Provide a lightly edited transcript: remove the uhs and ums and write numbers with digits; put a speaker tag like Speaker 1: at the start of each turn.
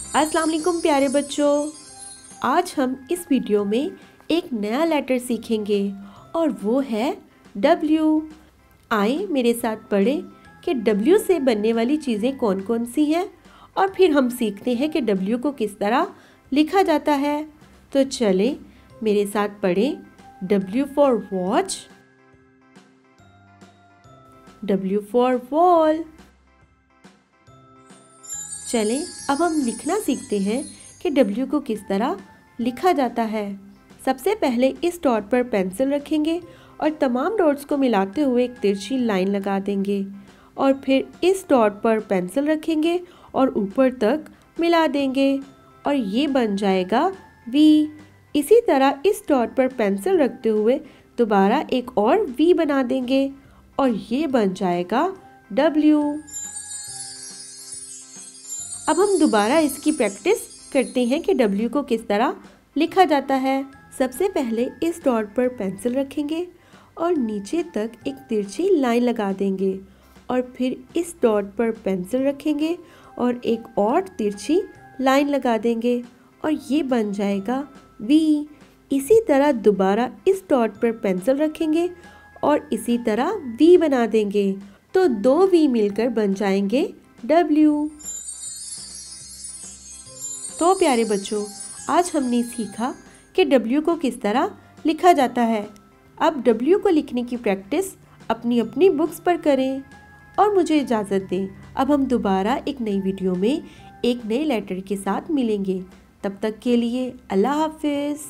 Speaker 1: अस्सलाम वालेकुम प्यारे बच्चों। आज हम इस वीडियो में एक नया लेटर सीखेंगे और वो है W। आए मेरे साथ पढ़ें कि W से बनने वाली चीज़ें कौन कौन सी हैं और फिर हम सीखते हैं कि W को किस तरह लिखा जाता है। तो चलें मेरे साथ पढ़ें। W for watch, W for wall। चलें अब हम लिखना सीखते हैं कि W को किस तरह लिखा जाता है। सबसे पहले इस डॉट पर पेंसिल रखेंगे और तमाम डॉट्स को मिलाते हुए एक तिरछी लाइन लगा देंगे और फिर इस डॉट पर पेंसिल रखेंगे और ऊपर तक मिला देंगे और ये बन जाएगा V। इसी तरह इस डॉट पर पेंसिल रखते हुए दोबारा एक और V बना देंगे और ये बन जाएगा W। अब हम दोबारा इसकी प्रैक्टिस करते हैं कि W को किस तरह लिखा जाता है। सबसे पहले इस डॉट पर पेंसिल रखेंगे और नीचे तक एक तिरछी लाइन लगा देंगे और फिर इस डॉट पर पेंसिल रखेंगे और एक और तिरछी लाइन लगा देंगे और ये बन जाएगा V। इसी तरह दोबारा इस डॉट पर पेंसिल रखेंगे और इसी तरह V बना देंगे तो दो V मिलकर बन जाएंगे W। तो प्यारे बच्चों, आज हमने सीखा कि W को किस तरह लिखा जाता है। अब W को लिखने की प्रैक्टिस अपनी अपनी बुक्स पर करें और मुझे इजाज़त दें। अब हम दोबारा एक नई वीडियो में एक नए लेटर के साथ मिलेंगे। तब तक के लिए अल्लाह हाफिज़।